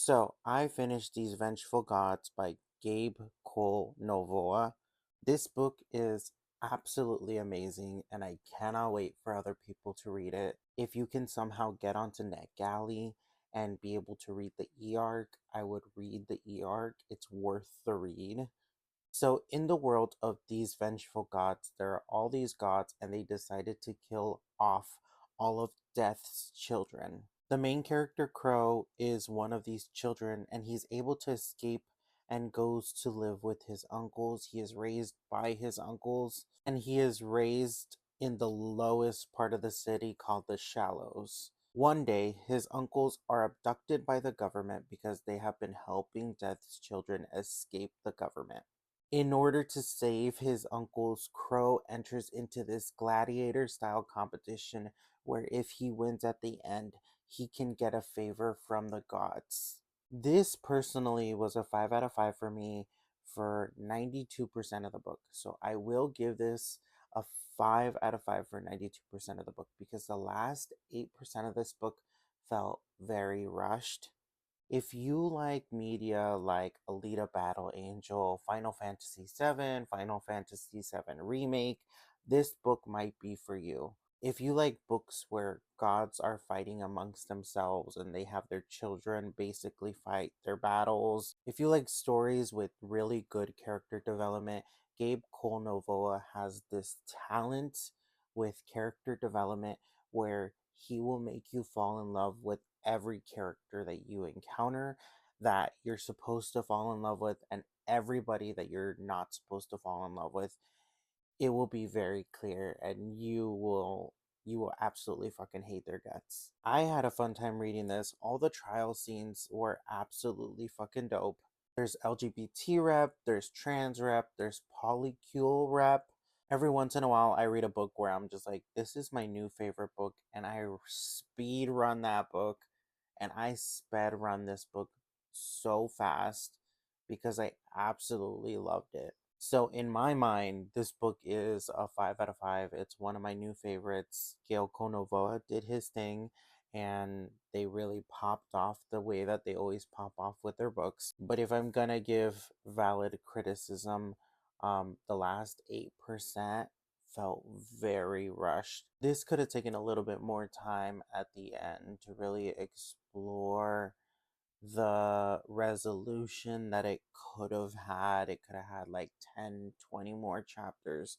So I finished these Vengeful Gods by Gabe Novoa. This book is absolutely amazing, and I cannot wait for other people to read it. If you can somehow get onto NetGalley and be able to read the e-arc, I would read the e-arc. It's worth the read. So, in the world of these vengeful gods, there are all these gods, and they decided to kill off all of Death's children. The main character, Crow, is one of these children, and he's able to escape and goes to live with his uncles. He is raised by his uncles, and he is raised in the lowest part of the city called the Shallows. One day, his uncles are abducted by the government because they have been helping Death's children escape the government. In order to save his uncles, Crow enters into this gladiator style competition where if he wins at the end, he can get a favor from the gods. This personally was a 5 out of 5 for me for 92% of the book. So I will give this a 5 out of 5 for 92% of the book because the last 8% of this book felt very rushed. If you like media like Alita Battle Angel, Final Fantasy VII, Final Fantasy VII Remake, this book might be for you. If you like books where gods are fighting amongst themselves and they have their children basically fight their battles, if you like stories with really good character development, Gabe Novoa has this talent with character development where he will make you fall in love with every character that you encounter that you're supposed to fall in love with and everybody that you're not supposed to fall in love with. It will be very clear and you will absolutely fucking hate their guts. I had a fun time reading this. All the trial scenes were absolutely fucking dope. There's LGBT rep, there's trans rep, there's polycule rep. Every once in a while, I read a book where I'm just like, this is my new favorite book, and I speed run that book, and I sped run this book so fast because I absolutely loved it. So in my mind, this book is a 5 out of 5. It's one of my new favorites. Gail Konovoa did his thing, and they really popped off the way that they always pop off with their books. But if I'm gonna give valid criticism, the last 8% felt very rushed. This could have taken a little bit more time at the end to really explore the resolution that it could have had. It could have had like 10, 20 more chapters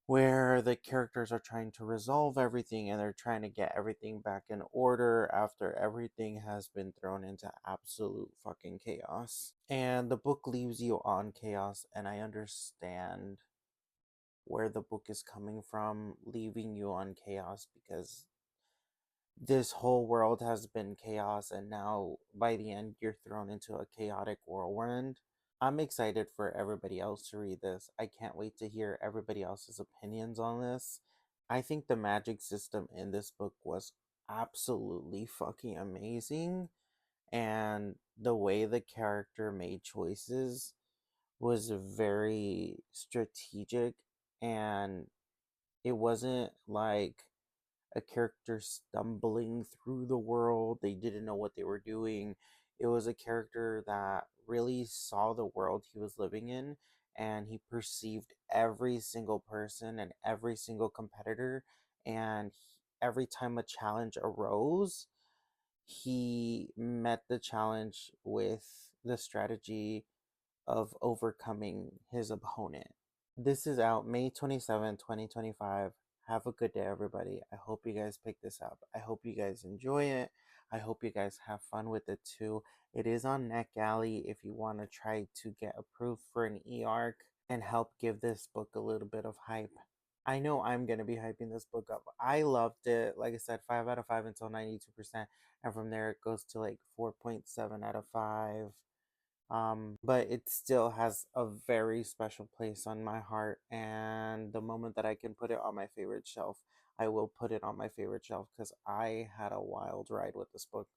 where the characters are trying to resolve everything and they're trying to get everything back in order after everything has been thrown into absolute fucking chaos. And the book leaves you on chaos, and I understand where the book is coming from, leaving you on chaos because this whole world has been chaos, and now by the end, you're thrown into a chaotic whirlwind. I'm excited for everybody else to read this. I can't wait to hear everybody else's opinions on this. I think the magic system in this book was absolutely fucking amazing, and the way the character made choices was very strategic, and it wasn't like a character stumbling through the world. They didn't know what they were doing. It was a character that really saw the world he was living in, and he perceived every single person and every single competitor. And every time a challenge arose, he met the challenge with the strategy of overcoming his opponent. This is out May 27, 2025. Have a good day, everybody. I hope you guys pick this up. I hope you guys enjoy it. I hope you guys have fun with it too. It is on NetGalley if you want to try to get approved for an e-arc and help give this book a little bit of hype. I know I'm going to be hyping this book up. I loved it. Like I said, 5 out of 5 until 92%. And from there, it goes to like 4.7 out of 5. But it still has a very special place on my heart, and the moment that I can put it on my favorite shelf, I will put it on my favorite shelf because I had a wild ride with this book.